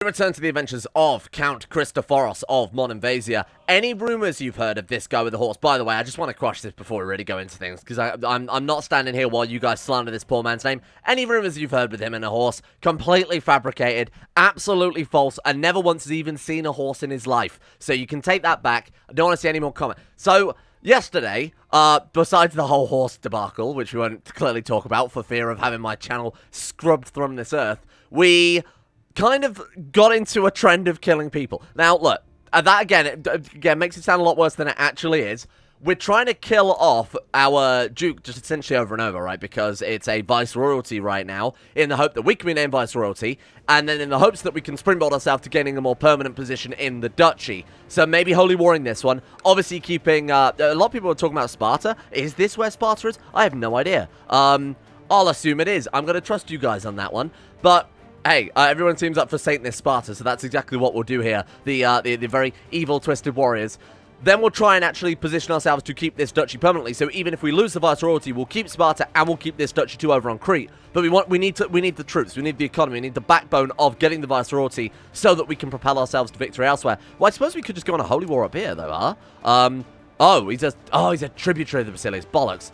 Return to the adventures of Count Christophoros of Modern Vasia. Any rumours you've heard of this guy with the horse? By the way, I just want to quash this before we really go into things, because I'm not standing here while you guys slander this poor man's name. Any rumours you've heard with him and a horse? Completely fabricated, absolutely false, and never once has even seen a horse in his life. So you can take that back. I don't want to see any more comment. So, yesterday, besides the whole horse debacle, which we won't clearly talk about for fear of having my channel scrubbed from this earth, we kind of got into a trend of killing people. Now, look, that again makes it sound a lot worse than it actually is. We're trying to kill off our duke just essentially over and over, right? Because it's a viceroyalty right now, in the hope that we can be named viceroyalty, and then in the hopes that we can springboard ourselves to gaining a more permanent position in the duchy. So maybe holy warring this one. Obviously keeping, a lot of people are talking about Sparta. Is this where Sparta is? I have no idea. I'll assume it is. I'm going to trust you guys on that one. But hey, everyone seems up for Satanist Sparta, so that's exactly what we'll do here. The very evil, twisted warriors. Then we'll try and actually position ourselves to keep this duchy permanently. So even if we lose the viceroyalty, we'll keep Sparta and we'll keep this duchy too over on Crete. But we need the troops, we need the economy, we need the backbone of getting the viceroyalty so that we can propel ourselves to victory elsewhere. Well, I suppose we could just go on a holy war up here, though, huh? He's a tributary of the Basileus. Bollocks.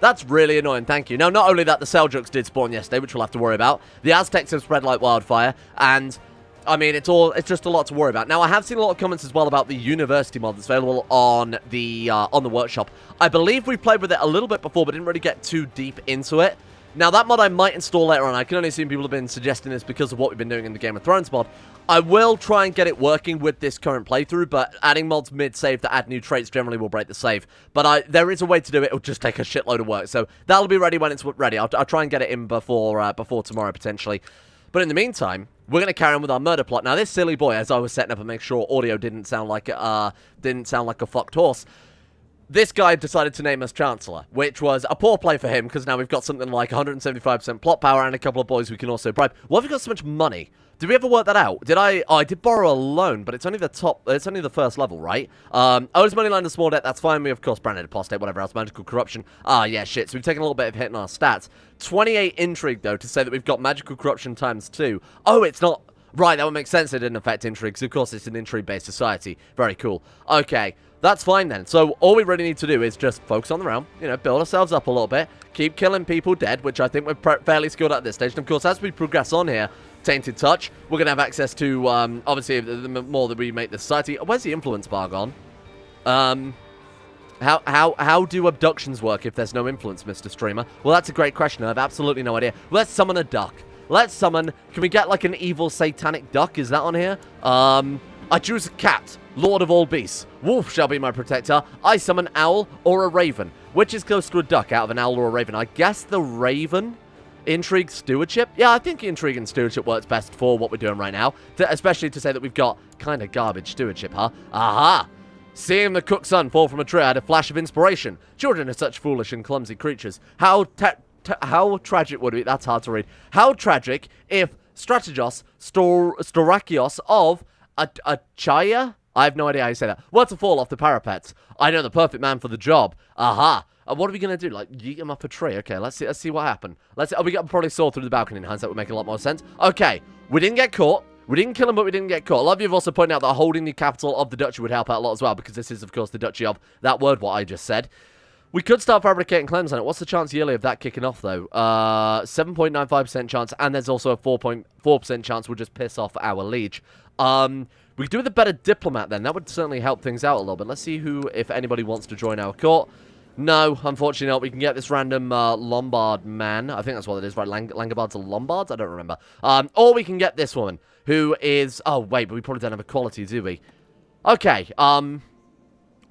That's really annoying, thank you. Now, not only that, the Seljuks did spawn yesterday, which we'll have to worry about. The Aztecs have spread like wildfire, and I mean, it's just a lot to worry about. Now, I have seen a lot of comments as well about the university mod that's available on the workshop. I believe we played with it a little bit before, but didn't really get too deep into it. Now, that mod I might install later on. I can only assume people have been suggesting this because of what we've been doing in the Game of Thrones mod. I will try and get it working with this current playthrough, but adding mods mid-save that add new traits generally will break the save. But there is a way to do it. It'll just take a shitload of work. So that'll be ready when it's ready. I'll try and get it in before tomorrow, potentially. But in the meantime, we're going to carry on with our murder plot. Now, this silly boy, as I was setting up and make sure audio didn't sound like a fucked horse, this guy decided to name us Chancellor, which was a poor play for him, because now we've got something like 175% plot power and a couple of boys we can also bribe. Why have we got so much money? Did we ever work that out? I did borrow a loan, but it's only the first level, right? Owes money line to small debt, that's fine. We, of course, branded apostate, whatever else, magical corruption. Yeah, shit, so we've taken a little bit of hit in our stats. 28 intrigue, though, to say that we've got magical corruption times 2. Oh, it's not. Right, that would make sense. It didn't affect intrigue, because of course it's an intrigue-based society. Very cool. Okay, that's fine then. So all we really need to do is just focus on the realm, you know, build ourselves up a little bit, keep killing people dead, which I think we're fairly skilled at this stage. And of course, as we progress on here, Tainted Touch, we're going to have access to, obviously, the more that we make the society. Where's the influence bar gone? How do abductions work if there's no influence, Mr. Streamer? Well, that's a great question. I have absolutely no idea. Let's summon a duck. Let's summon... Can we get, like, an evil satanic duck? Is that on here? I choose a cat, lord of all beasts. Wolf shall be my protector. I summon owl or a raven. Which is close to a duck out of an owl or a raven? I guess the raven... Intrigue stewardship? Yeah, I think intrigue and stewardship works best for what we're doing right now. Especially to say that we've got kind of garbage stewardship, huh? Aha! Seeing the cook's son fall from a tree, I had a flash of inspiration. Children are such foolish and clumsy creatures. How tragic would it be? That's hard to read. How tragic if Strategos Storakios of Achaya? I have no idea how you say that. Were to fall off the parapets. I know the perfect man for the job. Aha! What are we going to do? Like, yeet him up a tree? Okay, let's see what happened. We got probably saw through the balcony in hindsight. Would make a lot more sense. Okay, we didn't get caught. We didn't kill him, but we didn't get caught. A lot of you have also pointed out that holding the capital of the duchy would help out a lot as well, because this is, of course, the duchy of that word, what I just said. We could start fabricating claims on it. What's the chance yearly of that kicking off, though? 7.95% chance, and there's also a 4.4% chance we'll just piss off our liege. We could do with a better diplomat, then. That would certainly help things out a little bit. Let's see who, if anybody wants to join our court. No, unfortunately not. We can get this random Lombard man. I think that's what it is, right? Langobards are Lombards? I don't remember. Or we can get this woman, who is... Oh, wait, but we probably don't have equality, do we? Okay, well,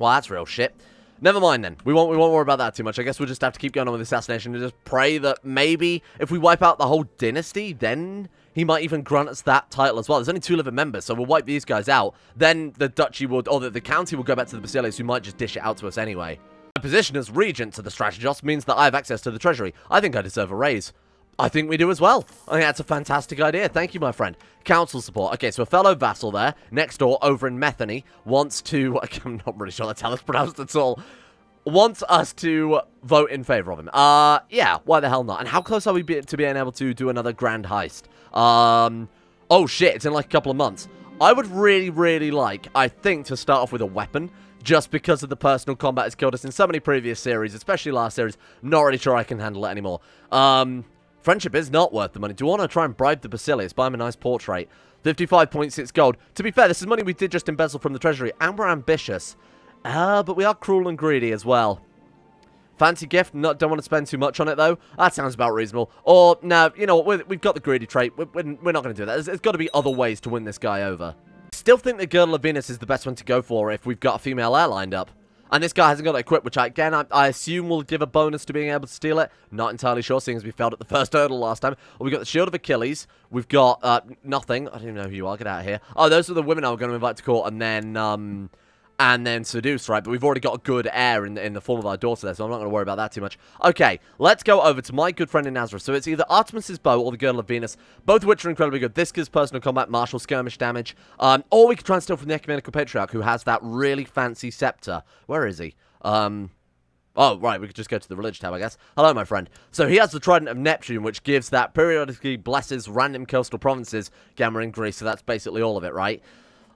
that's real shit. Never mind, then. We won't worry about that too much. I guess we'll just have to keep going on with assassination and just pray that maybe if we wipe out the whole dynasty, then he might even grant us that title as well. There's only 2 living members, so we'll wipe these guys out. Then the duchy will... Or the county will go back to the Basileus, who might just dish it out to us anyway. My position as regent to the Strategos means that I have access to the treasury. I think I deserve a raise. I think we do as well. I think that's a fantastic idea. Thank you, my friend. Council support. Okay, so a fellow vassal there, next door, over in Metheny, wants to... I'm not really sure that's how it's pronounced at all. Wants us to vote in favor of him. Yeah, why the hell not? And how close are we to being able to do another grand heist? Oh, shit, it's in like a couple of months. I would really, really like, I think, to start off with a weapon, just because of the personal combat has killed us in so many previous series, especially last series. Not really sure I can handle it anymore. Friendship is not worth the money. Do you want to try and bribe the Basilius? Buy him a nice portrait. 55.6 gold. To be fair, this is money we did just embezzle from the treasury, and we're ambitious. But we are cruel and greedy as well. Fancy gift? Don't want to spend too much on it, though. That sounds about reasonable. Or, no, you know what? We've got the greedy trait. We're not going to do that. There's got to be other ways to win this guy over. Still think the Girdle of Venus is the best one to go for if we've got a female heir lined up. And this guy hasn't got it equipped, which, again, I assume will give a bonus to being able to steal it. Not entirely sure, seeing as we failed at the first hurdle last time. Well, we've got the Shield of Achilles. We've got nothing. I don't even know who you are. Get out of here. Oh, those are the women I was going to invite to court, and then seduce, right? But we've already got a good heir in the form of our daughter there, so I'm not going to worry about that too much. Okay, let's go over to my good friend in Nazareth. So it's either Artemis's bow or the Girdle of Venus, both of which are incredibly good. This gives personal combat, martial, skirmish damage, or we could try and steal from the Ecumenical Patriarch, who has that really fancy scepter. Where is he? Oh, right, we could just go to the Religious tab, I guess. Hello, my friend. So he has the Trident of Neptune, which gives that periodically blesses random coastal provinces, Gamma in Greece, so that's basically all of it, right?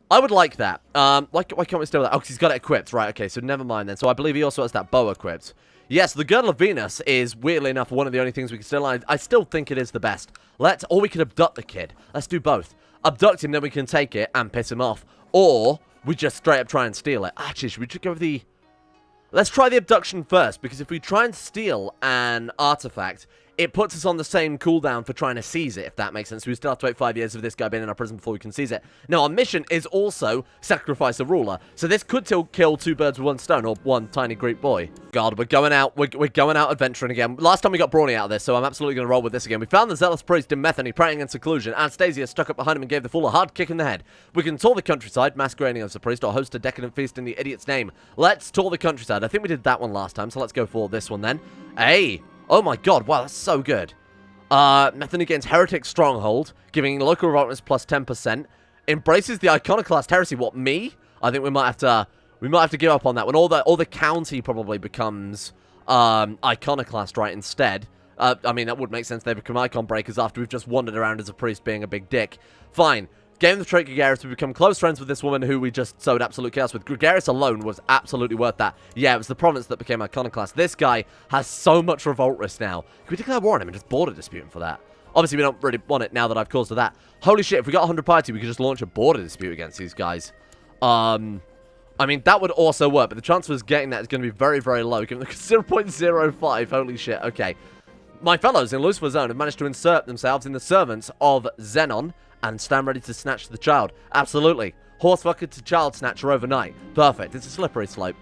I would like that. Why can't we steal that? Oh, because he's got it equipped. Right, okay, so never mind then. So I believe he also has that bow equipped. Yes, the Girdle of Venus is, weirdly enough, one of the only things we can steal. I still think it is the best. Or we could abduct the kid. Let's do both. Abduct him, then we can take it and piss him off. Or we just straight up try and steal it. Actually, should we just go with the... Let's try the abduction first, because if we try and steal an artifact, it puts us on the same cooldown for trying to seize it, if that makes sense. We still have to wait 5 years of this guy being in our prison before we can seize it. Now, our mission is also sacrifice a ruler, so this could kill two birds with one stone, or one tiny Greek boy. God, we're going out adventuring again. Last time we got Brawny out of this, so I'm absolutely going to roll with this again. We found the zealous priest in Methany praying in seclusion. Anastasia stuck up behind him and gave the fool a hard kick in the head. We can tour the countryside, masquerading as a priest, or host a decadent feast in the idiot's name. Let's tour the countryside. I think we did that one last time, so let's go for this one then. Hey! Oh my god, wow, that's so good. Methany gains Heretic Stronghold, giving local revoltness plus 10%. Embraces the Iconoclast Heresy. What, me? I think we might have to give up on that one. All the county probably becomes Iconoclast, right, instead. I mean, that would make sense. They become Icon Breakers after we've just wandered around as a priest being a big dick. Fine. Gain the trait Gregarious, we become close friends with this woman who we just sowed absolute chaos with. Gregarious alone was absolutely worth that. Yeah, it was the province that became Iconoclast. This guy has so much revolt risk now. Can we declare war on him and just border dispute him for that? Obviously, we don't really want it now that I've caused that. Holy shit, if we got 100 piety, we could just launch a border dispute against these guys. I mean, that would also work, but the chance of us getting that is going to be very, very low. Given the 0.05, holy shit. Okay. My fellows in Lucifer's Zone have managed to insert themselves in the servants of Xenon and stand ready to snatch the child. Absolutely. Horsefucker to child snatcher overnight. Perfect. It's a slippery slope.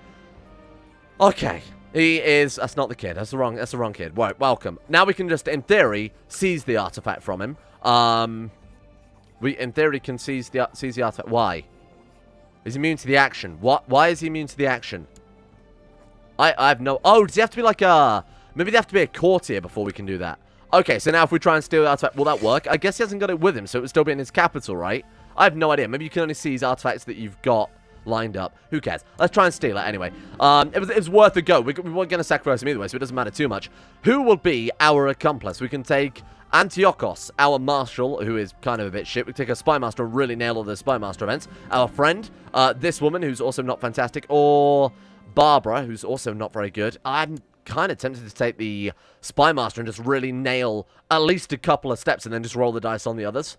Okay. He is... That's not the kid. That's the wrong kid. Right, welcome. Now we can just, in theory, seize the artifact from him. We, in theory, can seize the artifact. Why? He's immune to the action. What? Why is he immune to the action? I have no... Oh, does he have to be like a... Maybe they have to be a courtier before we can do that. Okay, so now if we try and steal the artifact, will that work? I guess he hasn't got it with him, so it would still be in his capital, right? I have no idea. Maybe you can only seize artifacts that you've got lined up. Who cares? Let's try and steal it anyway. It was worth a go. We weren't going to sacrifice him either way, so it doesn't matter too much. Who will be our accomplice? We can take Antiochos, our marshal, who is kind of a bit shit. We can take a spy master and really nail all the spy master events. Our friend, this woman, who's also not fantastic, or Barbara, who's also not very good. I'm kind of tempted to take the spy master and just really nail at least a couple of steps and then just roll the dice on the others.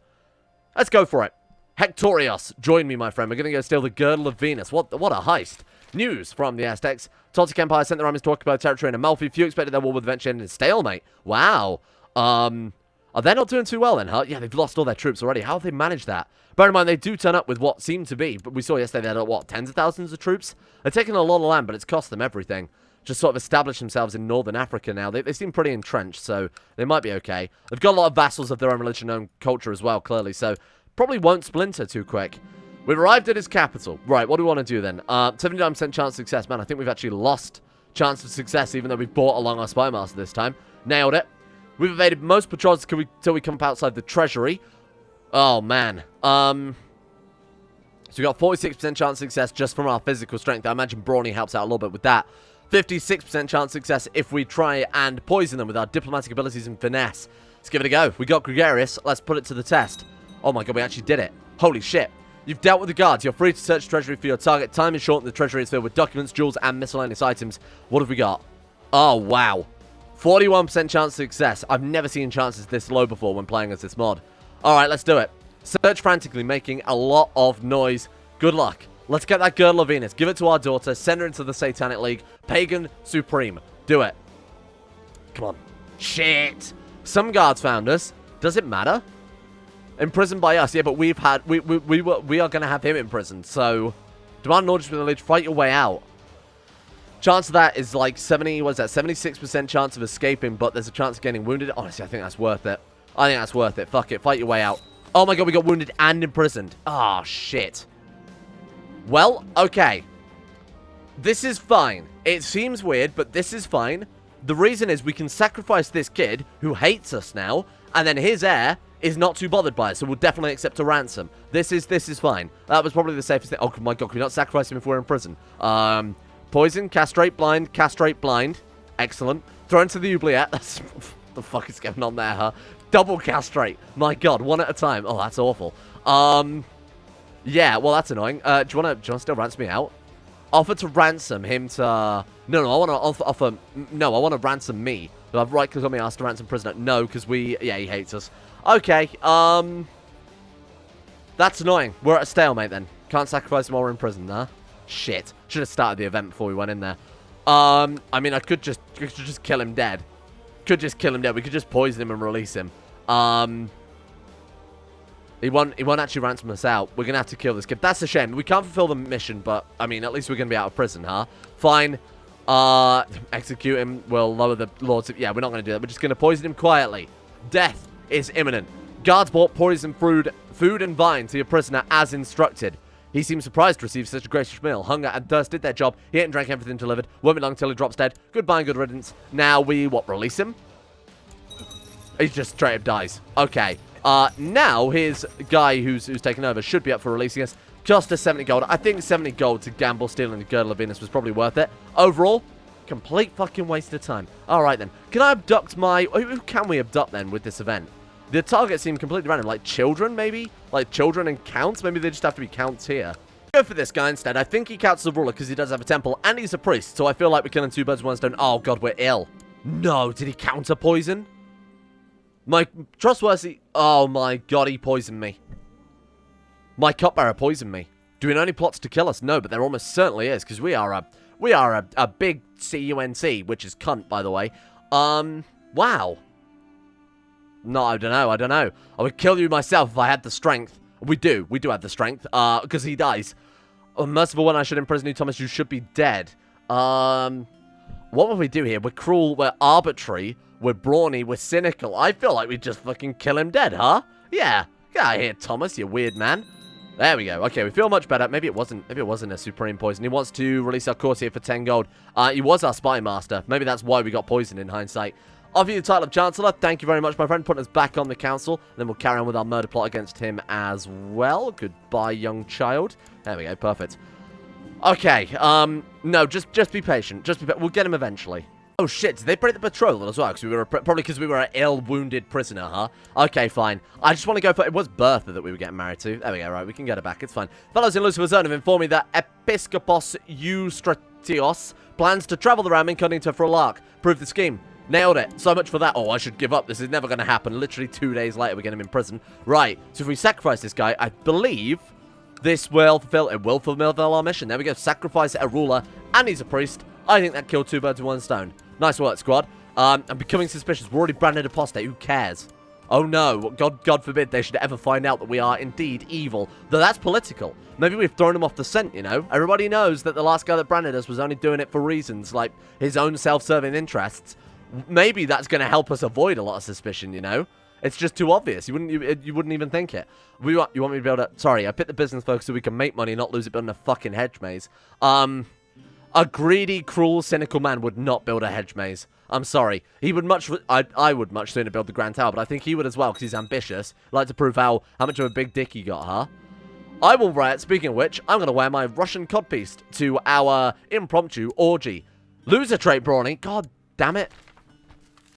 Let's go for it. Hectorios, join me, my friend. We're going to go steal the Girdle of Venus. What a heist. News from the Aztecs. Toltec Empire sent their armies to occupy territory in Amalfi. Few expected their war would eventually end in stalemate. Wow. Are they not doing too well then, huh? Yeah, they've lost all their troops already. How have they managed that? Bear in mind, they do turn up with what seemed to be, but we saw yesterday they had, what, tens of thousands of troops? They're taking a lot of land, but it's cost them everything. Just sort of established themselves in northern Africa now. They seem pretty entrenched, so they might be okay. They've got a lot of vassals of their own religion and culture as well, clearly, so probably won't splinter too quick. We've arrived at his capital. Right, what do we want to do then? 79% chance of success. Man, I think we've actually lost chance of success, even though we've brought along our spy master this time. Nailed it. We've evaded most patrols till we come up outside the treasury. Oh, man. So we got 46% chance of success just from our physical strength. I imagine Brawny helps out a little bit with that. 56% chance of success if we try and poison them with our diplomatic abilities and finesse. Let's give it a go. We got Gregarious. Let's put it to the test. Oh my god, we actually did it. Holy shit. You've dealt with the guards. You're free to search the treasury for your target. Time is short and the treasury is filled with documents, jewels, and miscellaneous items. What have we got? Oh, wow. 41% chance of success. I've never seen chances this low before when playing as this mod. Alright, let's do it. Search frantically, making a lot of noise. Good luck. Let's get that girdle of Venus. Give it to our daughter. Send her into the Satanic League. Pagan Supreme. Do it. Come on. Shit. Some guards found us. Does it matter? Imprisoned by us. Yeah, but we are going to have him imprisoned. So, demand orders from the Legion. Fight your way out. Chance of that is like 76% chance of escaping, but there's a chance of getting wounded. Honestly, I think that's worth it. I think that's worth it. Fuck it. Fight your way out. Oh my god, we got wounded and imprisoned. Ah, shit. Well, okay. This is fine. It seems weird, but this is fine. The reason is we can sacrifice this kid, who hates us now, and then his heir is not too bothered by it, so we'll definitely accept a ransom. This is fine. That was probably the safest thing. Oh my god, can we not sacrifice him if we're in prison? Poison, castrate, blind, castrate, blind. Excellent. Throw into the oubliette. That's... what the fuck is going on there, huh? Double castrate. My god, one at a time. Oh, that's awful. Yeah, well, that's annoying. Do you want to still ransom me out? Offer to ransom him to... No, I want to offer... No, I want to ransom me. So I've right-clicked on me, asked to ransom prisoner. No, because we... Yeah, he hates us. Okay, that's annoying. We're at a stalemate then. Can't sacrifice him while we're in prison, huh? Shit. Should have started the event before we went in there. I mean, I could just kill him dead. Could just kill him dead. We could just poison him and release him. He won't actually ransom us out. We're going to have to kill this kid. That's a shame. We can't fulfill the mission, but, I mean, at least we're going to be out of prison, huh? Fine. Execute him. We'll lower the lords. Yeah, we're not going to do that. We're just going to poison him quietly. Death is imminent. Guards brought poison food and wine to your prisoner as instructed. He seemed surprised to receive such a gracious meal. Hunger and thirst did their job. He ate and drank everything delivered. Won't be long till he drops dead. Goodbye and good riddance. Now we, what, release him? He just straight up dies. Okay. Now his guy who's taken over should be up for releasing us. Cost us 70 gold. I think 70 gold to gamble stealing the Girdle of Venus was probably worth it. Overall, complete fucking waste of time. Alright then. Can I abduct my... Who can we abduct then with this event? The targets seem completely random. Like children, maybe? Like children and counts? Maybe they just have to be counts here. Go for this guy instead. I think he counts as a ruler because he does have a temple and he's a priest. So I feel like we're killing two birds with one stone. Oh god, we're ill. No, did he counter poison? My trustworthy... Oh my god, he poisoned me. My cupbearer poisoned me. Do we know any plots to kill us? No, but there almost certainly is, because we are a big C-U-N-T, which is cunt, by the way. Wow. No, I don't know. I would kill you myself if I had the strength. We do have the strength, because he dies. Oh, merciful one, I should imprison you, Thomas, you should be dead. What would we do here? We're cruel, we're arbitrary, we're brawny, we're cynical. I feel like we'd just fucking kill him dead, huh? Yeah. Get out of here, Thomas, you weird man. There we go. Okay, we feel much better. Maybe it wasn't a supreme poison. He wants to release our courtier for 10 gold. He was our spy master. Maybe that's why we got poisoned in hindsight. Offer you the title of Chancellor. Thank you very much, my friend. Putting us back on the council. Then we'll carry on with our murder plot against him as well. Goodbye, young child. There we go. Perfect. Okay. No, just be patient. We'll get him eventually. Oh shit, did they break the betrothal as well? Probably because we were an ill-wounded prisoner, huh? Okay, fine. I just want to go for... It was Bertha that we were getting married to. There we go, right, we can get her back, it's fine. Fellows in Lucifer's Zone have informed me that Episcopos Eustratios plans to travel the realm incognito for a lark. Prove the scheme. Nailed it. So much for that. Oh, I should give up. This is never going to happen. Literally 2 days later, we get him in prison. Right, so if we sacrifice this guy, I believe this will fulfill... It will fulfill our mission. There we go. Sacrifice a ruler, and he's a priest. I think that killed two birds with one stone. Nice work, squad. I'm becoming suspicious. We're already branded apostate. Who cares? Oh no, God forbid they should ever find out that we are indeed evil. Though that's political. Maybe we've thrown him off the scent, you know? Everybody knows that the last guy that branded us was only doing it for reasons like his own self-serving interests. Maybe that's going to help us avoid a lot of suspicion, you know? It's just too obvious. You wouldn't even think it. You want me to be able to... Sorry, I picked the business focus so we can make money and not lose it building a fucking hedge maze. A greedy, cruel, cynical man would not build a hedge maze. I'm sorry. He would much... I would much sooner build the Grand Tower, but I think he would as well, because he's ambitious. Like to prove how much of a big dick he got, huh? I will riot. Speaking of which, I'm going to wear my Russian codpiece to our impromptu orgy. Loser trait, Brawny. God damn it.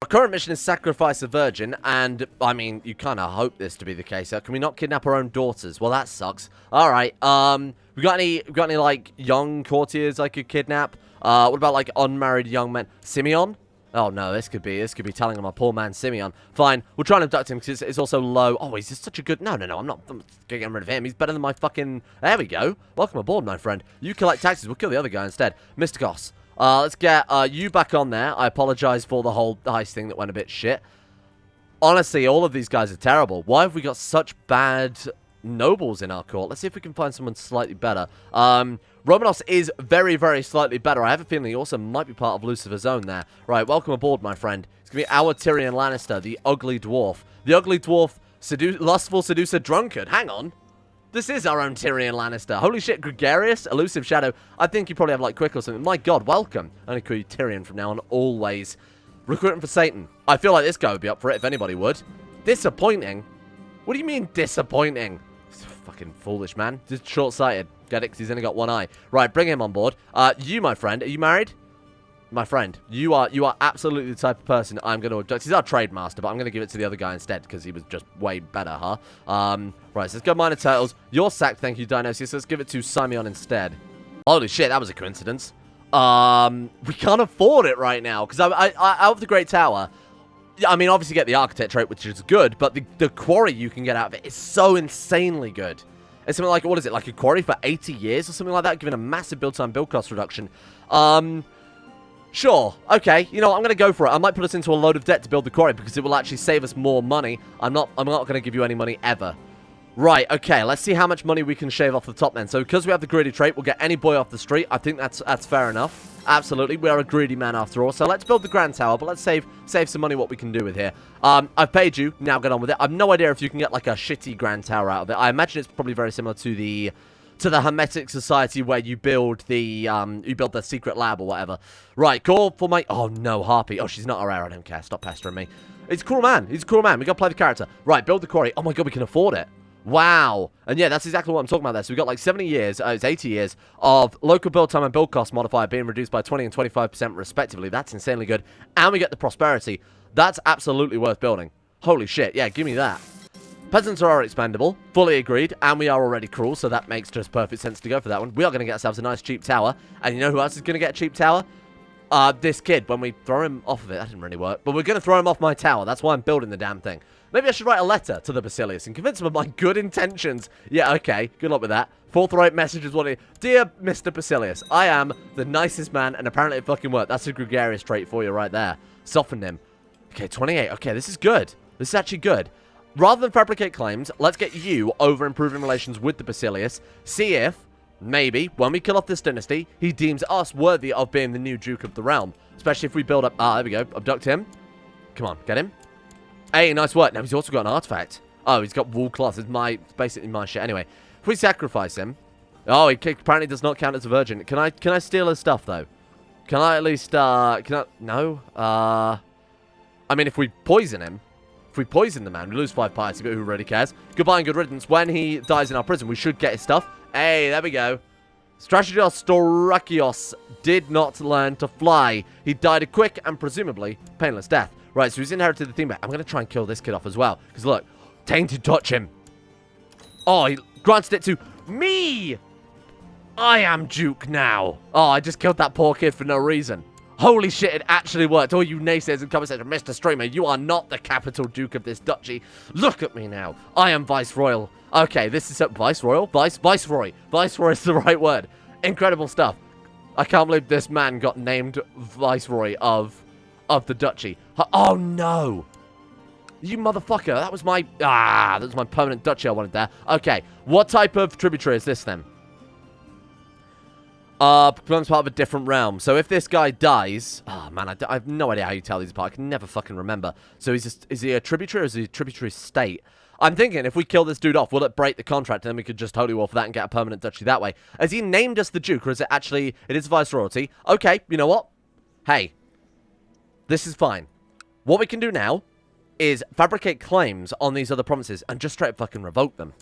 Our current mission is sacrifice a virgin, and, I mean, you kind of hope this to be the case. Can we not kidnap our own daughters? Well, that sucks. Alright, we got any, like, young courtiers I could kidnap? What about, like, unmarried young men? Simeon? Oh, no, this could be telling on my poor man Simeon. Fine, we'll try and abduct him, because it's also low. Oh, he's just such a good... No, I'm getting rid of him. He's better than my fucking... There we go. Welcome aboard, my friend. You collect taxes. We'll kill the other guy instead. Mr. Goss. Let's get you back on there. I apologize for the whole heist thing that went a bit shit. Honestly, all of these guys are terrible. Why have we got such bad nobles in our court? Let's see if we can find someone slightly better. Romanos is very, very slightly better. I have a feeling he also might be part of Lucifer's own there. Right, welcome aboard, my friend. It's going to be our Tyrion Lannister, the ugly dwarf. The ugly dwarf, lustful seducer drunkard. Hang on. This is our own Tyrion Lannister. Holy shit, gregarious, elusive shadow. I think you probably have, like, quick or something. My god, welcome. I'm going to call you Tyrion from now on, always. Recruiting for Satan. I feel like this guy would be up for it, if anybody would. Disappointing? What do you mean, disappointing? Fucking foolish, man. Just short-sighted. Get it? Because he's only got one eye. Right, bring him on board. You, my friend, are you married? My friend, you are absolutely the type of person I'm going to abduct. He's our trade master, but I'm going to give it to the other guy instead because he was just way better, huh? Right, so let's go Minor Turtles. You're sacked, thank you, Dionysius. Let's give it to Simeon instead. Holy shit, that was a coincidence. We can't afford it right now because I out of the Great Tower, I mean, obviously get the Architect trait, which is good, but the quarry you can get out of it is so insanely good. It's something like, what is it, like a quarry for 80 years or something like that, giving a massive build time, build cost reduction. Sure, okay, you know what, I'm going to go for it. I might put us into a load of debt to build the quarry because it will actually save us more money. I'm not going to give you any money ever. Right, okay, let's see how much money we can shave off the top then. So because we have the greedy trait, we'll get any boy off the street. I think that's fair enough. Absolutely, we are a greedy man after all. So let's build the Grand Tower, but let's save some money what we can do with here. I've paid you, now get on with it. I've no idea if you can get like a shitty Grand Tower out of it. I imagine it's probably very similar to the Hermetic Society where you build the secret lab or whatever. Right, call for my... Oh, no, Harpy. Oh, she's not our heir. I don't care. Stop pestering me. He's a cool man. He's a cool man. We got to play the character. Right, build the quarry. Oh, my God, we can afford it. Wow. And yeah, that's exactly what I'm talking about there. So we've got like 70 years, it's 80 years of local build time and build cost modifier being reduced by 20 and 25% respectively. That's insanely good. And we get the prosperity. That's absolutely worth building. Holy shit. Yeah, give me that. Peasants are expendable, fully agreed, and we are already cruel, so that makes just perfect sense to go for that one. We are going to get ourselves a nice cheap tower, and you know who else is going to get a cheap tower? This kid, when we throw him off of it. That didn't really work, but we're going to throw him off my tower. That's why I'm building the damn thing. Maybe I should write a letter to the Basilius and convince him of my good intentions. Yeah, okay, good luck with that. Forthright message is what it... Dear Mr. Basilius, I am the nicest man, and apparently it fucking worked. That's a gregarious trait for you right there. Softened him. Okay, 28. Okay, this is good. This is actually good. Rather than fabricate claims, let's get you over improving relations with the Basilius. See if, maybe, when we kill off this dynasty, he deems us worthy of being the new Duke of the Realm. Especially if we build up... there we go. Abduct him. Come on, get him. Hey, nice work. Now, he's also got an artifact. Oh, he's got wool cloth. It's basically my shit. Anyway, if we sacrifice him... Oh, he apparently does not count as a virgin. Can I steal his stuff, though? Can I at least, No? I mean, if we poison him... If we poison the man, we lose 5 piety, but who really cares? Goodbye and good riddance. When he dies in our prison, we should get his stuff. Hey, there we go. Strategos Storakios did not learn to fly. He died a quick and presumably painless death. Right, so he's inherited the theme back. I'm going to try and kill this kid off as well. Because look, tainted touch him. Oh, he granted it to me. I am Duke now. Oh, I just killed that poor kid for no reason. Holy shit, it actually worked. All you naysayers in comment section, Mr. Streamer, you are not the capital Duke of this duchy. Look at me now. I am Viceroyal. Okay, this is... Viceroyal? Viceroy. Viceroy is the right word. Incredible stuff. I can't believe this man got named Viceroy of the duchy. Oh, no. You motherfucker. That was my... that was my permanent duchy I wanted there. Okay, what type of tributary is this then? Becomes part of a different realm. So if this guy dies... Oh, man, I have no idea how you tell these apart. I can never fucking remember. So is he a tributary or is he a tributary state? I'm thinking if we kill this dude off, will it break the contract and then we could just holy war for that and get a permanent duchy that way? Has he named us the Duke or is it actually... It is Viceroyalty. Okay, you know what? Hey. This is fine. What we can do now is fabricate claims on these other provinces and just straight fucking revoke them.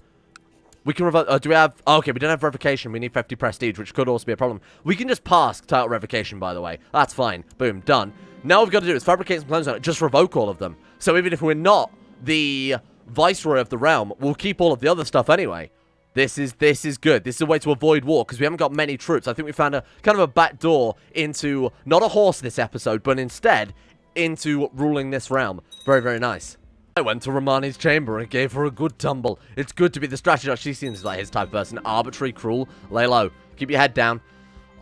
We can revoke... do we have... Oh, okay, we don't have revocation. We need 50 prestige, which could also be a problem. We can just pass title revocation, by the way. That's fine. Boom, done. Now what we've got to do is fabricate some plans on it, just revoke all of them. So even if we're not the viceroy of the realm, we'll keep all of the other stuff anyway. This is good. This is a way to avoid war, because we haven't got many troops. I think we found a kind of a back door into, not a horse this episode, but instead into ruling this realm. Very, very nice. I went to Romani's chamber and gave her a good tumble. It's good to be the strategist. She seems like his type of person. Arbitrary, cruel, lay low. Keep your head down.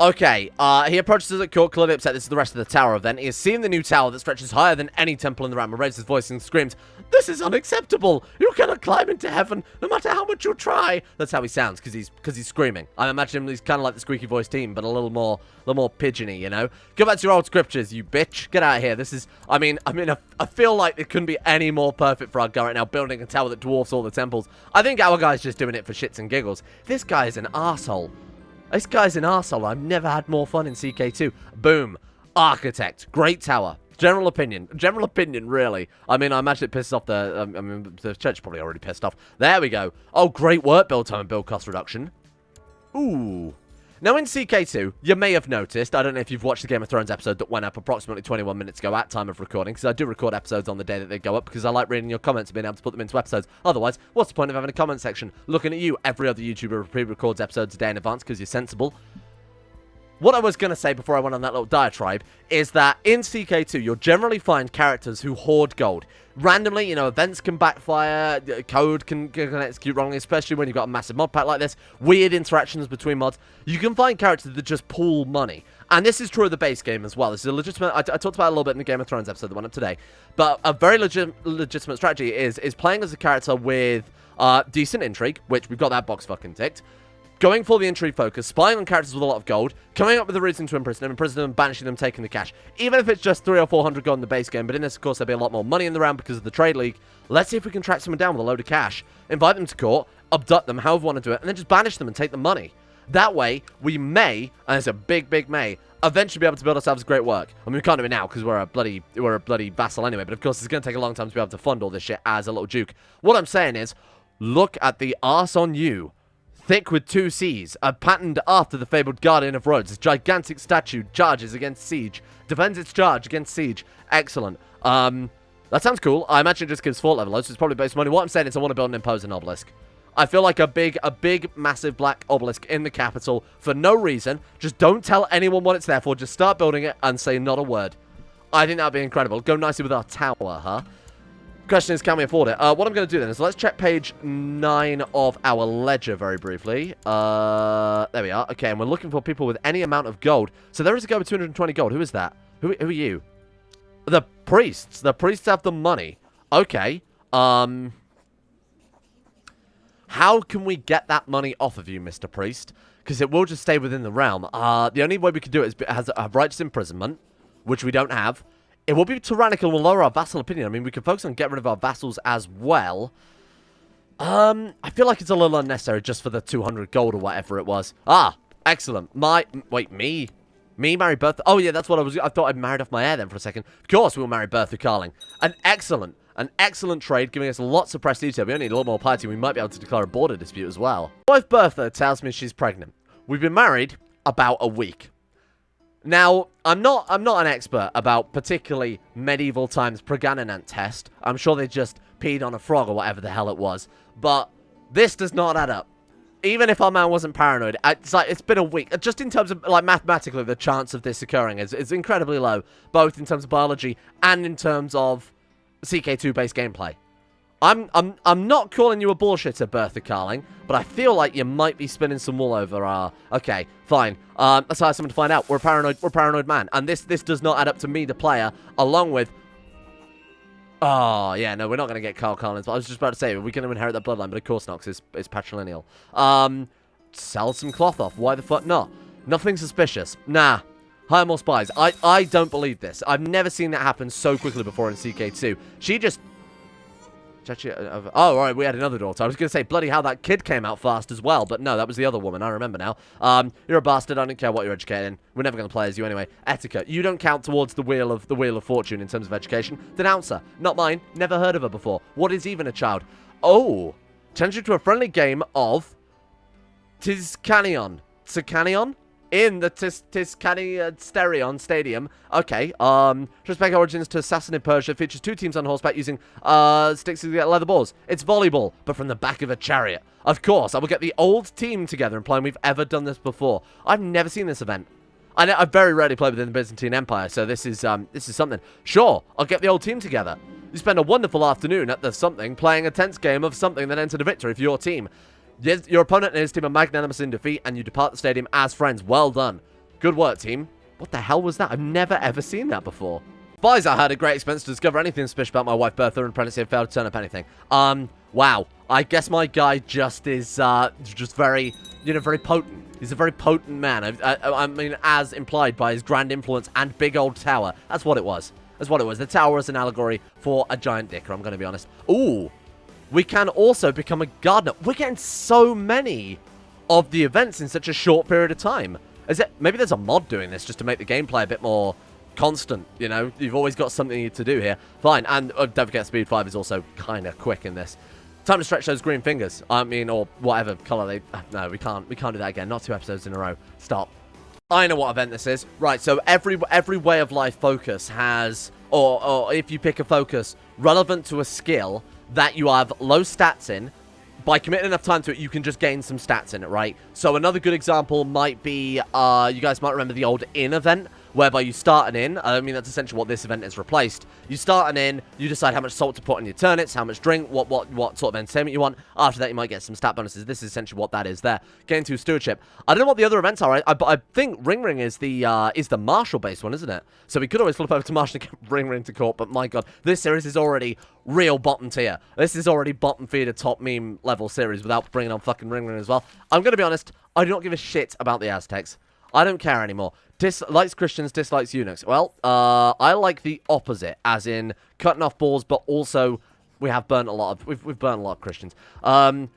Okay, he approaches us at court, clearly upset. This is the rest of the tower then. He has seen the new tower that stretches higher than any temple in the realm and raises his voice and screams, "This is unacceptable! You cannot climb into heaven, no matter how much you try!" That's how he sounds, because he's screaming. I imagine he's kind of like the squeaky voice team, but a little more pigeony, you know? Go back to your old scriptures, you bitch. Get out of here. This is, I feel like it couldn't be any more perfect for our guy right now, building a tower that dwarfs all the temples. I think our guy's just doing it for shits and giggles. This guy is an arsehole. This guy's an arsehole. I've never had more fun in CK2. Boom. Architect. Great tower. General opinion. General opinion, really. I mean, I imagine it pisses off the church probably already pissed off. There we go. Oh, great work, build time and build cost reduction. Ooh. Now, in CK2, you may have noticed, I don't know if you've watched the Game of Thrones episode that went up approximately 21 minutes ago at time of recording, because I do record episodes on the day that they go up, because I like reading your comments and being able to put them into episodes. Otherwise, what's the point of having a comment section? Looking at you, every other YouTuber pre-records episodes a day in advance, because you're sensible. What I was going to say before I went on that little diatribe is that in CK2, you'll generally find characters who hoard gold. Randomly, you know, events can backfire, code can execute wrongly, especially when you've got a massive mod pack like this, weird interactions between mods. You can find characters that just pool money. And this is true of the base game as well. This is a legitimate, I talked about it a little bit in the Game of Thrones episode that went up today, but a very legitimate strategy is playing as a character with decent intrigue, which we've got that box fucking ticked. Going for the intrigue focus, spying on characters with a lot of gold, coming up with a reason to imprison them, banishing them, taking the cash. Even if it's just 300 or 400 gold in the base game, but in this, of course, there'll be a lot more money in the round because of the trade league. Let's see if we can track someone down with a load of cash, invite them to court, abduct them, however we want to do it, and then just banish them and take the money. That way, we may, and it's a big, big may, eventually be able to build ourselves great work. I mean, we can't do it now because we're a bloody vassal anyway, but of course, it's going to take a long time to be able to fund all this shit as a little duke. What I'm saying is, look at the arse on you. Thick with 2 C's, patterned after the fabled Guardian of Rhodes. This gigantic statue charges against siege. Defends its charge against siege. Excellent. That sounds cool. I imagine it just gives fort level loads, so it's probably based money. What I'm saying is I want to build an imposing obelisk. I feel like a big, massive black obelisk in the capital for no reason. Just don't tell anyone what it's there for. Just start building it and say not a word. I think that would be incredible. Go nicely with our tower, huh? Question is, can we afford it? What I'm going to do then is let's check page 9 of our ledger very briefly. There we are. Okay, and we're looking for people with any amount of gold. So there is a guy with 220 gold. Who is that? Who are you? The priests. The priests have the money. Okay. How can we get that money off of you, Mr. Priest? Because it will just stay within the realm. The only way we could do it is have righteous imprisonment, which we don't have. It will be tyrannical and will lower our vassal opinion. I mean, we can focus on getting rid of our vassals as well. I feel like it's a little unnecessary just for the 200 gold or whatever it was. Ah, excellent. Me marry Bertha. Oh, yeah, that's what I thought I'd married off my heir then for a second. Of course, we'll marry Bertha Carling. An excellent trade, giving us lots of prestige. We only need a little more piety. We might be able to declare a border dispute as well. Wife Bertha tells me she's pregnant. We've been married about a week. Now, I'm not an expert about particularly medieval times pregnant test. I'm sure they just peed on a frog or whatever the hell it was. But this does not add up. Even if our man wasn't paranoid, it's been a week. Just in terms of, like, mathematically, the chance of this occurring is incredibly low. Both in terms of biology and in terms of CK2-based gameplay. I'm not calling you a bullshitter, Bertha Carling, but I feel like you might be spinning some wool over our... Okay, fine. Let's hire someone to find out. We're a paranoid man. And this does not add up to me, the player, along with... Oh, yeah, no, we're not going to get Carl Collins. But I was just about to say, we're going to inherit that bloodline, but of course not, because it's patrilineal. Sell some cloth off. Why the fuck not? Nothing suspicious. Nah. Hire more spies. I don't believe this. I've never seen that happen so quickly before in CK2. She just... Oh, right, we had another daughter. I was going to say, bloody hell, that kid came out fast as well. But no, that was the other woman. I remember now. You're a bastard. I don't care what you're educated in. We're never going to play as you anyway. Etiquette. You don't count towards the wheel of fortune in terms of education. Denouncer. Not mine. Never heard of her before. What is even a child? Oh. Challenge you to a friendly game of Tizcanion. Tizcanion? in the Sterion Stadium. Okay, Respect origins to Assassin in Persia, features 2 teams on horseback using sticks to get leather balls. It's volleyball, but from the back of a chariot. Of course, I will get the old team together and play, and we've ever done this before. I've never seen this event. I very rarely play within the Byzantine Empire, so this is something. Sure, I'll get the old team together. You spend a wonderful afternoon at the something, playing a tense game of something that ends in a victory for your team. Your opponent and his team are magnanimous in defeat, and you depart the stadium as friends. Well done. Good work, team. What the hell was that? I've never, ever seen that before. Spies, I had a great expense to discover anything suspicious about my wife Bertha, and apprentice here failed to turn up anything. Wow. I guess my guy just is, just very, very potent. He's a very potent man. I mean, as implied by his grand influence and big old tower. That's what it was. That's what it was. The tower is an allegory for a giant dicker, I'm going to be honest. Ooh. We can also become a gardener. We're getting so many of the events in such a short period of time. Maybe there's a mod doing this just to make the gameplay a bit more constant, you know? You've always got something to do here. Fine. And don't forget, Speed 5 is also kind of quick in this. Time to stretch those green fingers. I mean, or whatever color they... No, we can't do that again. Not 2 episodes in a row. Stop. I know what event this is. Right, so every way of life focus has... Or if you pick a focus relevant to a skill that you have low stats in, by committing enough time to it, you can just gain some stats in it, right? So another good example might be, you guys might remember the old inn event, whereby you start an inn. I mean, that's essentially what this event has replaced. You start an inn, you decide how much salt to put on your turnips, how much drink, what sort of entertainment you want. After that, you might get some stat bonuses. This is essentially what that is there. Getting to stewardship. I don't know what the other events are. I think Ring is the martial-based one, isn't it? So we could always flip over to martial and get Ring to court, but my god, this series is already real bottom tier. This is already bottom feeder, top meme level series without bringing on fucking Ring as well. I'm going to be honest, I do not give a shit about the Aztecs. I don't care anymore. Dislikes Christians, dislikes eunuchs. Well, I like the opposite, as in cutting off balls, but also we have burnt a lot of... We've burnt a lot of Christians.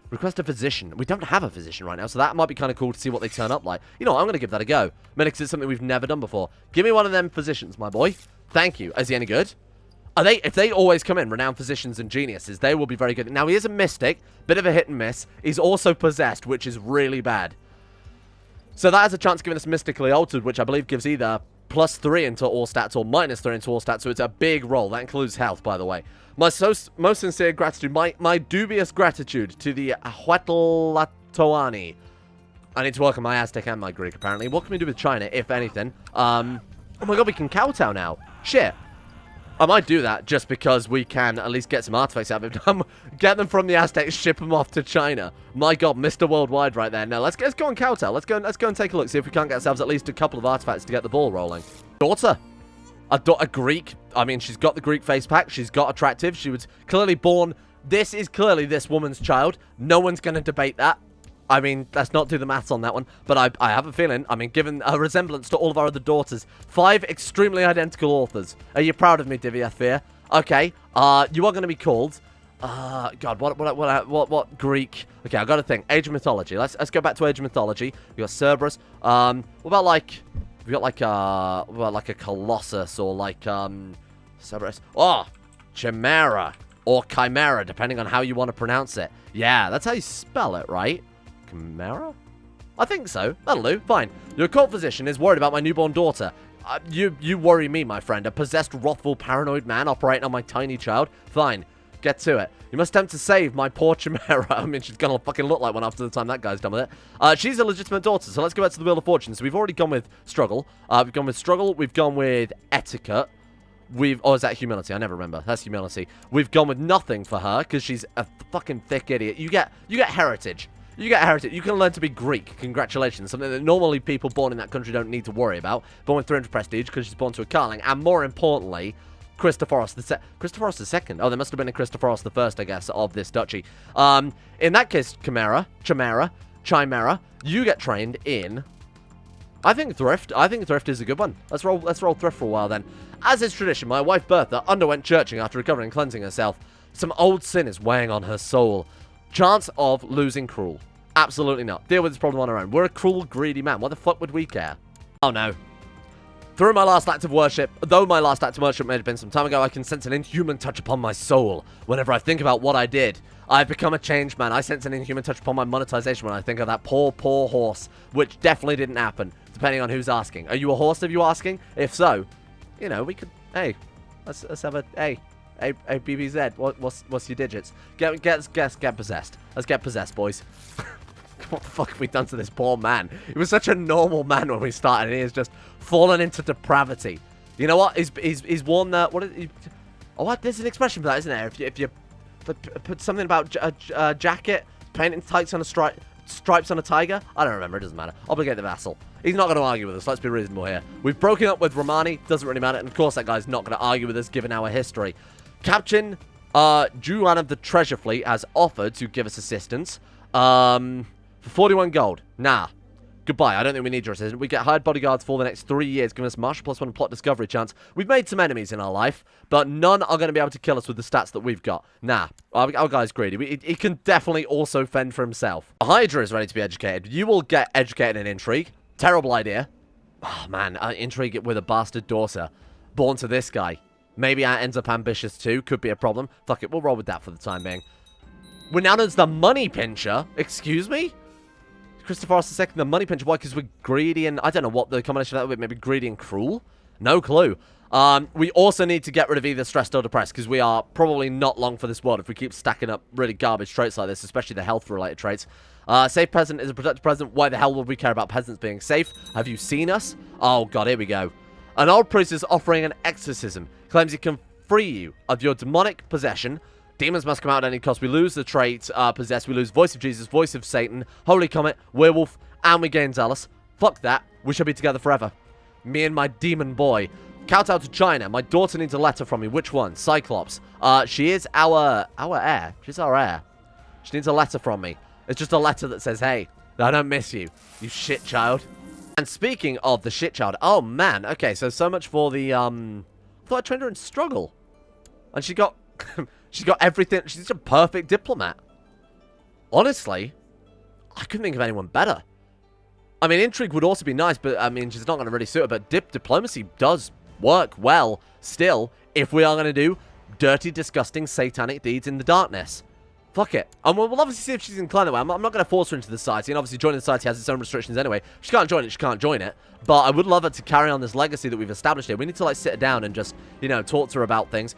Request a physician. We don't have a physician right now, so that might be kind of cool to see what they turn up like. You know what, I'm going to give that a go. Mainly because it's something we've never done before. Give me one of them physicians, my boy. Thank you. Is he any good? If they always come in, renowned physicians and geniuses, they will be very good. Now, he is a mystic, bit of a hit and miss. He's also possessed, which is really bad. So that has a chance of giving us Mystically Altered, which I believe gives either +3 into all stats or -3 into all stats, so it's a big roll. That includes health, by the way. My most sincere gratitude, my dubious gratitude to the Huetlatoani. I need to work on my Aztec and my Greek, apparently. What can we do with China, if anything? Oh my god, we can kowtow now. Shit. I might do that just because we can at least get some artifacts out of it. Get them from the Aztecs, ship them off to China. My god, Mr. Worldwide right there. Now, let's go on kowtow. Let's go and take a look, see if we can't get ourselves at least a couple of artifacts to get the ball rolling. Daughter. A Greek. I mean, she's got the Greek face pack. She's got attractive. She was clearly born... This is clearly this woman's child. No one's going to debate that. I mean, let's not do the maths on that one. But I have a feeling, I mean, given a resemblance to all of our other daughters, 5 extremely identical authors. Are you proud of me, Diviathir? Okay. You are going to be called... God, what Greek... Okay, I got to think. Age of Mythology. Let's go back to Age of Mythology. We got Cerberus. What about, like... We got, like, a Colossus or, like, Cerberus. Oh! Chimera. Or Chimera, depending on how you want to pronounce it. Yeah, that's how you spell it, right? Chimera? I think so. That'll do. Fine. Your court physician is worried about my newborn daughter. You worry me, my friend. A possessed, wrathful, paranoid man operating on my tiny child. Fine. Get to it. You must attempt to save my poor Chimera. I mean, she's gonna fucking look like one after the time that guy's done with it. She's a legitimate daughter, so let's go back to the Wheel of Fortune. So we've already gone with Struggle. We've gone with Struggle. We've gone with Etiquette. Oh, is that Humility? I never remember. That's Humility. We've gone with Nothing for her, because she's a fucking thick idiot. You get Heritage. You get Heritage. You can learn to be Greek. Congratulations. Something that normally people born in that country don't need to worry about. Born with 300 prestige, because she's born to a Carling. And more importantly, Christophoros Christophoros II. Oh, there must have been a Christophoros I, I guess, of this duchy. In that case, Chimera, you get trained in... I think Thrift. I think Thrift is a good one. Let's roll Thrift for a while then. As is tradition, my wife Bertha underwent churching after recovering and cleansing herself. Some old sin is weighing on her soul. Chance of losing cruel. Absolutely not. Deal with this problem on our own. We're a cruel, greedy man. What the fuck would we care? Oh no. Though my last act of worship may have been some time ago, I can sense an inhuman touch upon my soul whenever I think about what I did. I've become a changed man. I sense an inhuman touch upon my monetization when I think of that poor, poor horse, which definitely didn't happen, depending on who's asking. Are you a horse, if you're asking? If so, you know, we could, hey, let's have a, hey, BBZ, what's your digits? Get possessed. Let's get possessed, boys. What the fuck have we done to this poor man? He was such a normal man when we started, and he has just fallen into depravity. You know what? He's worn the, what is he, oh, there's an expression for that, isn't there? If you put something about a jacket, painting tights on a stripes on a tiger. I don't remember. It doesn't matter. Obligate the vassal. He's not going to argue with us. Let's be reasonable here. We've broken up with Romani. Doesn't really matter. And of course, that guy's not going to argue with us, given our history. Captain Juan of the Treasure Fleet has offered to give us assistance. For 41 gold. Nah. Goodbye. I don't think we need your assistance. We get hired bodyguards for the next 3 years, giving us martial +1 plot discovery chance. We've made some enemies in our life, but none are going to be able to kill us with the stats that we've got. Nah. Our guy's greedy. He can definitely also fend for himself. A Hydra is ready to be educated. You will get educated in intrigue. Terrible idea. Oh, man. Intrigue with a bastard daughter. Born to this guy. Maybe I ends up ambitious too. Could be a problem. Fuck it. We'll roll with that for the time being. We're known as the Money Pincher. Excuse me? Christophoros II, the Money Pincher. Why? Because we're greedy and... I don't know what the combination of that would be. Maybe greedy and cruel? No clue. We also need to get rid of either stressed or depressed, because we are probably not long for this world if we keep stacking up really garbage traits like this, especially the health-related traits. Safe peasant is a protected peasant. Why the hell would we care about peasants being safe? Have you seen us? Oh, God, here we go. An old priest is offering an exorcism. Claims he can free you of your demonic possession. Demons must come out at any cost. We lose the trait possessed. We lose voice of Jesus, voice of Satan, holy comet, werewolf, and we gain zealous. Fuck that. We shall be together forever. Me and my demon boy. Count out to China. My daughter needs a letter from me. Which one? Cyclops. She is our heir. She's our heir. She needs a letter from me. It's just a letter that says, hey, I don't miss you, you shit child. And speaking of the shit child, oh man, okay, so much for the, I thought I trained her in struggle. And she got, she's got everything, she's a perfect diplomat. Honestly, I couldn't think of anyone better. I mean, intrigue would also be nice, but, I mean, she's not going to really suit her, but diplomacy does work well, still, if we are going to do dirty, disgusting, satanic deeds in the darkness. Fuck it. And we'll obviously see if she's inclined that way. I'm not going to force her into the society, and obviously joining the society has its own restrictions anyway. If she can't join it, she can't join it. But I would love her to carry on this legacy that we've established here. We need to, like, sit her down and just, you know, talk to her about things.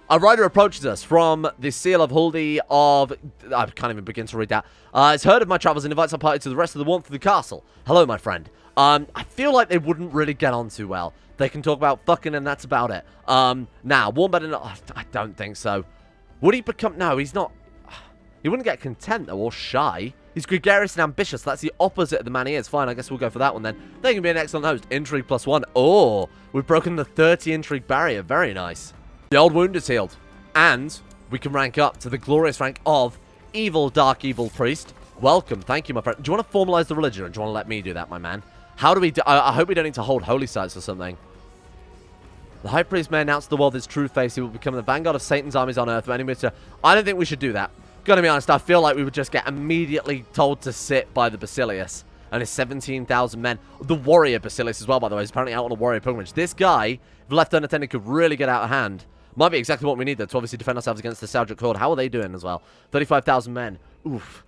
A rider approaches us from the Seal of Huldi of... I can't even begin to read that. Has heard of my travels and invites our party to the rest of the warmth of the castle. Hello, my friend. I feel like they wouldn't really get on too well. They can talk about fucking and that's about it. Now, warm better than... I don't think so. Would he become... No, he's not... He wouldn't get content, though, or shy. He's gregarious and ambitious. That's the opposite of the man he is. Fine, I guess we'll go for that one then. They can be an excellent host. Intrigue +1. Oh, we've broken the 30 intrigue barrier. Very nice. The old wound is healed. And we can rank up to the glorious rank of Evil Dark Evil Priest. Welcome. Thank you, my friend. Do you want to formalize the religion, or do you want to let me do that, my man? How do we do... I hope we don't need to hold holy sites or something. The High Priest may announce to the world his true face. He will become the vanguard of Satan's armies on Earth. I don't think we should do that. Gotta be honest, I feel like we would just get immediately told to sit by the Basilius and his 17,000 men. The warrior Basilius as well, by the way, is apparently out on a warrior pilgrimage. This guy, if left unattended, could really get out of hand. Might be exactly what we need, though, to obviously defend ourselves against the Seljuk horde. How are they doing as well? 35,000 men. Oof.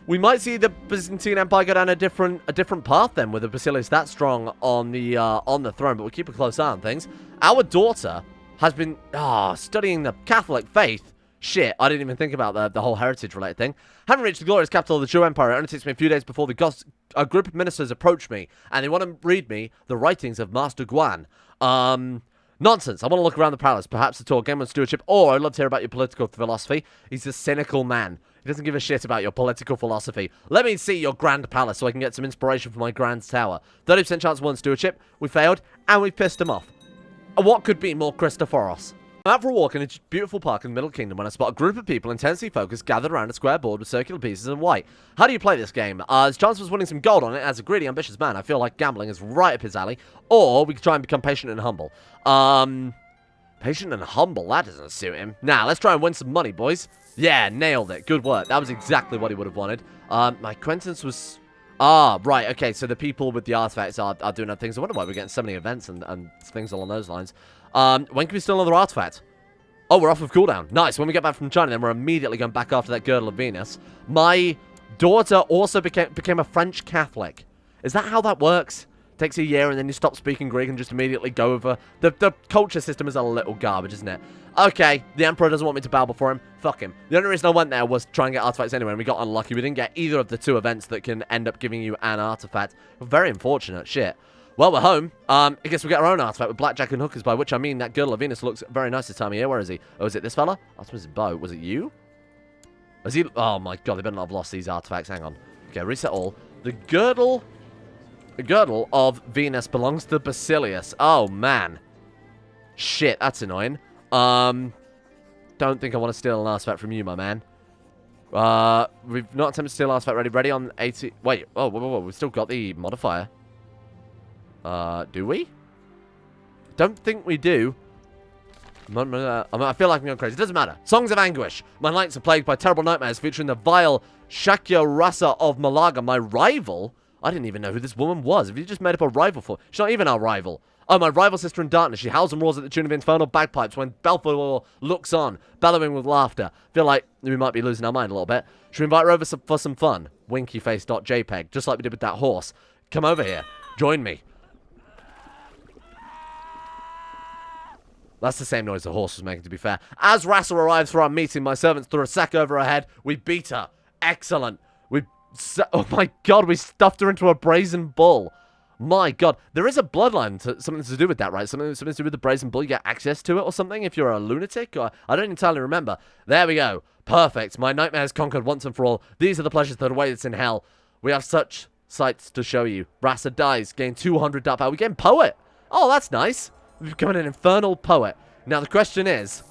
We might see the Byzantine Empire go down a different path then, with the Basilius that strong on the throne, but we'll keep a close eye on things. Our daughter has been studying the Catholic faith. Shit, I didn't even think about the whole heritage-related thing. Having reached the glorious capital of the true empire, it only takes me a few days before a group of ministers approach me, and they want to read me the writings of Master Guan. Nonsense. I want to look around the palace, perhaps to talk game on stewardship, or I'd love to hear about your political philosophy. He's a cynical man. He doesn't give a shit about your political philosophy. Let me see your grand palace so I can get some inspiration for my grand tower. 30% chance of one stewardship. We failed, and we pissed him off. What could be more Christophoros? I'm out for a walk in a beautiful park in the Middle Kingdom when I spot a group of people intensely focused gathered around a square board with circular pieces in white. How do you play this game? His chance was winning some gold on it. As a greedy, ambitious man, I feel like gambling is right up his alley. Or we could try and become patient and humble. Patient and humble? That doesn't suit him. Nah, let's try and win some money, boys. Yeah, nailed it. Good work. That was exactly what he would have wanted. My acquaintance was... right, okay, so the people with the artifacts are doing other things. I wonder why we're getting so many events and things along those lines. When can we steal another artifact? Oh, we're off of cooldown. Nice. When we get back from China, then we're immediately going back after that Girdle of Venus. My daughter also became a French Catholic. Is that how that works? Takes a year and then you stop speaking Greek and just immediately go over. The culture system is a little garbage, isn't it? Okay, the Emperor doesn't want me to bow before him. Fuck him. The only reason I went there was to try and get artifacts anyway, and we got unlucky. We didn't get either of the 2 events that can end up giving you an artifact. Very unfortunate. Shit. Well, we're home. I guess we get our own artifact with blackjack and hookers, by which I mean that Girdle of Venus looks very nice this time of year. Where is he? Oh, is it this fella? I suppose it's Bo. Was it you? Was he? Oh my god, they better not have lost these artifacts. Hang on. Okay, reset all. The Girdle of Venus belongs to Basilius. Oh, man. Shit, that's annoying. Don't think I want to steal an artifact from you, my man. We've not attempted to steal an artifact. Ready on 80... Wait, oh, whoa. We've still got the modifier. Do we? Don't think we do. I feel like I'm going crazy. It doesn't matter. Songs of Anguish. My nights are plagued by terrible nightmares featuring the vile Shakya Rasa of Malaga, my rival. I didn't even know who this woman was. Have you just made up a rival for? She's not even our rival. Oh, my rival sister in darkness. She howls and roars at the tune of infernal bagpipes when Belfort looks on, bellowing with laughter. Feel like we might be losing our mind a little bit. Should we invite her over for some fun? Winkyface.jpg, just like we did with that horse. Come over here. Join me. That's the same noise the horse was making, to be fair. As Rassel arrives for our meeting, my servants threw a sack over her head. We beat her. Excellent. Oh my god, we stuffed her into a brazen bull. My god. There is a bloodline, something to do with that, right? Something to do with the brazen bull. You get access to it or something if you're a lunatic? Or, I don't entirely remember. There we go. Perfect. My nightmares conquered once and for all. These are the pleasures that await us in hell. We have such sights to show you. Rasa dies. Gain 200 dark power. We gain poet. Oh, that's nice. We've become an infernal poet. Now, the question is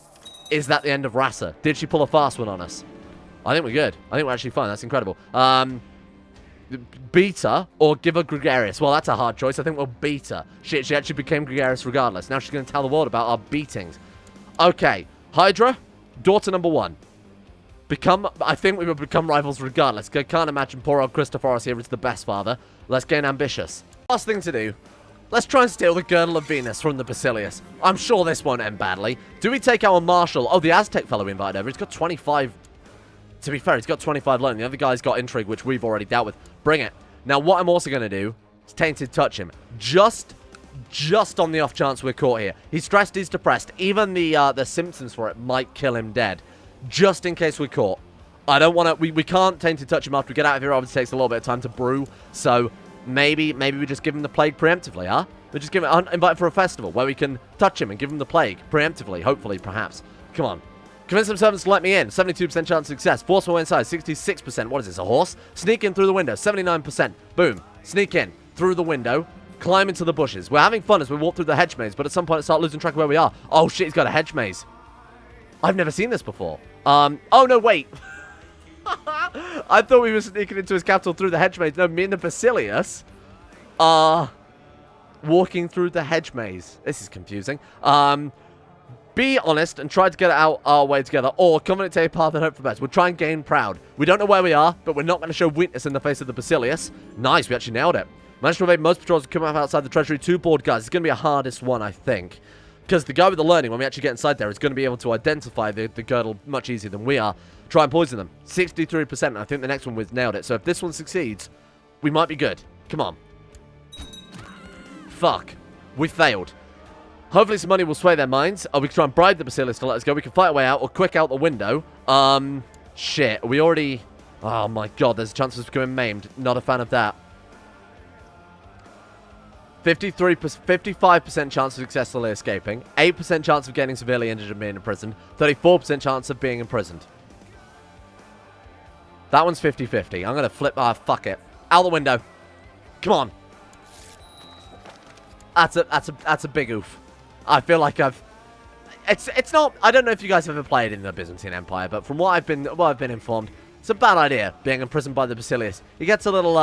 that the end of Rasa? Did she pull a fast one on us? I think we're good. I think we're actually fine. That's incredible. Beat her or give her gregarious? Well, that's a hard choice. I think we'll beat her. Shit, she actually became gregarious regardless. Now she's going to tell the world about our beatings. Okay. Hydra, daughter number 1. I think we will become rivals regardless. I can't imagine poor old Christophoros here is the best father. Let's get ambitious. Last thing to do. Let's try and steal the Girdle of Venus from the Basilius. I'm sure this won't end badly. Do we take our Marshal? Oh, the Aztec fellow we invited over. He's got 25... To be fair, he's got 25 loan. The other guy's got intrigue, which we've already dealt with. Bring it. Now, what I'm also going to do is Tainted Touch him. Just on the off chance we're caught here. He's stressed, he's depressed. Even the symptoms for it might kill him dead. Just in case we're caught. I don't want to... We can't Tainted Touch him after we get out of here. Obviously, it takes a little bit of time to brew. So, maybe we just give him the plague preemptively, huh? We just give him... Invite him for a festival where we can touch him and give him the plague preemptively. Hopefully, perhaps. Come on. Convince some servants to let me in. 72% chance of success. Force my way inside. 66%. What is this, a horse? Sneak in through the window. 79%. Boom. Sneak in through the window. Climb into the bushes. We're having fun as we walk through the hedge maze, but at some point I start losing track of where we are. Oh, shit, he's got a hedge maze. I've never seen this before. Oh, no, wait. I thought we were sneaking into his capital through the hedge maze. No, me and the Basilius are walking through the hedge maze. This is confusing. Be honest and try to get out our way together, or confident take a path and hope for the best. We'll try and gain proud. We don't know where we are, but we're not going to show weakness in the face of the Basilius. Nice, we actually nailed it. Managed to evade most patrols who come out outside the treasury. 2 board guys. It's going to be a hardest one, I think. Because the guy with the learning, when we actually get inside there, is going to be able to identify the girdle much easier than we are. Try and poison them. 63%, and I think the next one we've nailed it. So if this one succeeds, we might be good. Come on. Fuck. We failed. Hopefully some money will sway their minds. Or we can try and bribe the Basilius to let us go. We can fight our way out or quick out the window. Shit. We already... Oh my god, there's a chance of us becoming maimed. Not a fan of that. 55% chance of successfully escaping. 8% chance of getting severely injured and being imprisoned. 34% chance of being imprisoned. That one's 50-50. I'm going to flip... Ah, fuck it. Out the window. Come on. That's a big oof. I feel like I've... It's not... I don't know if you guys have ever played in the Byzantine Empire, but from what I've been informed, it's a bad idea being imprisoned by the Basilius. He gets a little,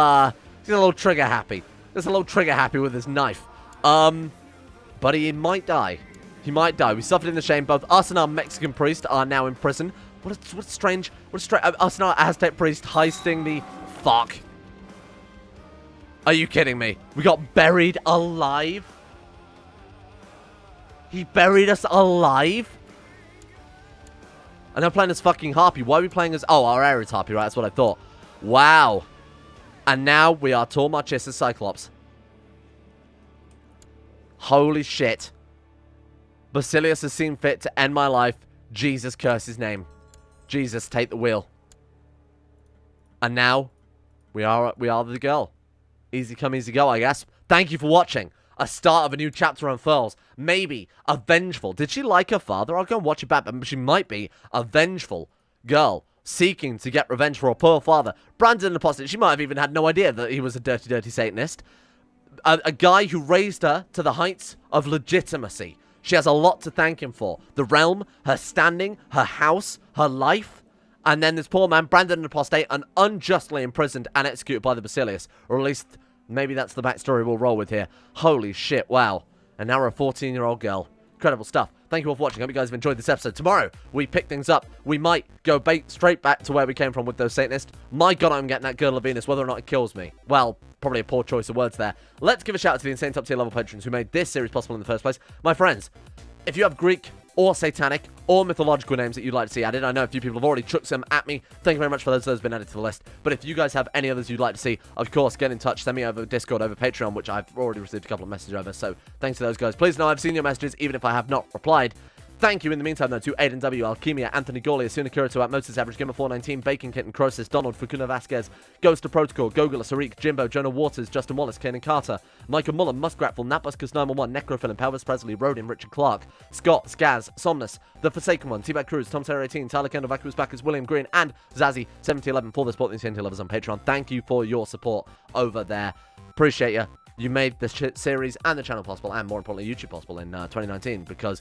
he's a little trigger happy. There's a little trigger happy with his knife. But he might die. He might die. We suffered in the shame. Both us and our Mexican priest are now in prison. What a strange... us and our Aztec priest heisting the... Fuck. Are you kidding me? We got buried alive? He buried us alive? And now playing as fucking Harpy. Why are we playing as... Oh, our Ares Harpy, right? That's what I thought. Wow. And now we are Tormarchis as Cyclops. Holy shit. Basilius has seen fit to end my life. Jesus curse his name. Jesus, take the wheel. And now, we are the girl. Easy come, easy go, I guess. Thank you for watching. A start of a new chapter unfurls. Maybe a vengeful... Did she like her father? I'll go and watch it back, but she might be a vengeful girl seeking to get revenge for her poor father. Brandon an apostate. She might have even had no idea that he was a dirty, dirty Satanist. A guy who raised her to the heights of legitimacy. She has a lot to thank him for. The realm, her standing, her house, her life. And then this poor man, Brandon an apostate, and unjustly imprisoned and executed by the Basilius. Or at least, maybe that's the backstory we'll roll with here. Holy shit, wow. And now we're a 14-year-old girl. Incredible stuff. Thank you all for watching. I hope you guys have enjoyed this episode. Tomorrow, we pick things up. We might go straight back to where we came from with those Satanists. My God, I'm getting that Girdle of Venus, whether or not it kills me. Well, probably a poor choice of words there. Let's give a shout out to the insane top tier level patrons who made this series possible in the first place. My friends, if you have Greek or Satanic or mythological names that you'd like to see added, I know a few people have already chucked some at me. Thank you very much for those that have been added to the list. But if you guys have any others you'd like to see, of course, get in touch. Send me over Discord, over Patreon, which I've already received a couple of messages over. So thanks to those guys. Please know I've seen your messages, even if I have not replied. Thank you in the meantime, though, to Addon W, Alchemia, Anthony Gaulia, Sunakura, at Moses Average, Gamer 419, Bacon Kitten, Croesus, Donald, Fukuna Vasquez, Ghost of Protocol, Gogula, Sarik, Jimbo, Jonah Waters, Justin Wallace, Kanan Carter, Michael Mullen, Muskratful, Napuscus 911, Necrophil, Pelvis Presley, Rodin, Richard Clark, Scott, Skaz, Somnus, The Forsaken One, T-Bag Cruz, Tom Terror 18, Tyler Kendall, Vacuous Backers, William Green, and Zazzy 7011 for the Sport the Insanity Lovers on Patreon. Thank you for your support over there. Appreciate you. You made the series and the channel possible, and more importantly, YouTube possible in 2019, because...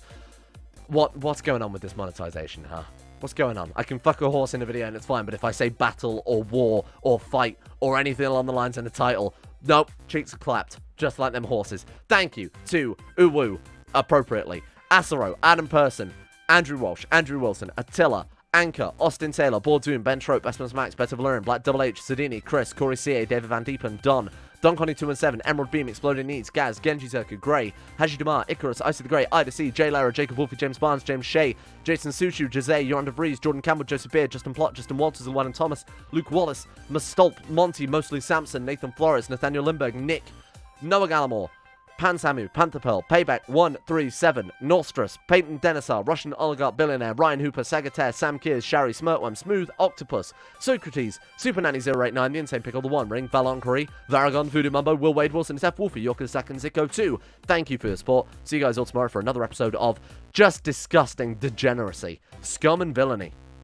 What's going on with this monetization, huh? What's going on? I can fuck a horse in a video and it's fine, but if I say battle or war or fight or anything along the lines in the title, nope, cheeks are clapped, just like them horses. Thank you to Uwu, appropriately, Asaro, Adam Person, Andrew Walsh, Andrew Wilson, Attila, Anchor, Austin Taylor, Bordoon, Ben Trope, Bespins Max, Better Valerian, Black Double H, Sadini, Chris, Corey CA, David Van Diepen, Don, Don Connie 217, Emerald Beam, Exploding Needs, Gaz, Genji Zerka, Grey, Haji Damar, Icarus, Icy the Grey, Ida C, J Lara, Jacob Wolfie, James Barnes, James Shea, Jason Suchu, Jose, Yolanda Vries, Jordan Campbell, Joseph Beard, Justin Plott, Justin Walters, and Thomas, Luke Wallace, Mustolp, Monty, Mostly Sampson, Nathan Flores, Nathaniel Lindbergh, Nick, Noah Gallimore, Pan Samu, Panther Pearl, Payback 137, Nostrus, Peyton Denisar, Russian Oligarch Billionaire, Ryan Hooper, Sagataire, Sam Kears, Shari, Smirtworm, Smooth, Octopus, Socrates, Super Nanny 089, The Insane Pickle, The One Ring, Valonquerie, Varagon, Voodoo Mumbo, Will Wade, Wilson, F. Wolfie, Yorker, Sack, and Zico 2. Thank you for your support. See you guys all tomorrow for another episode of just disgusting degeneracy, scum and villainy.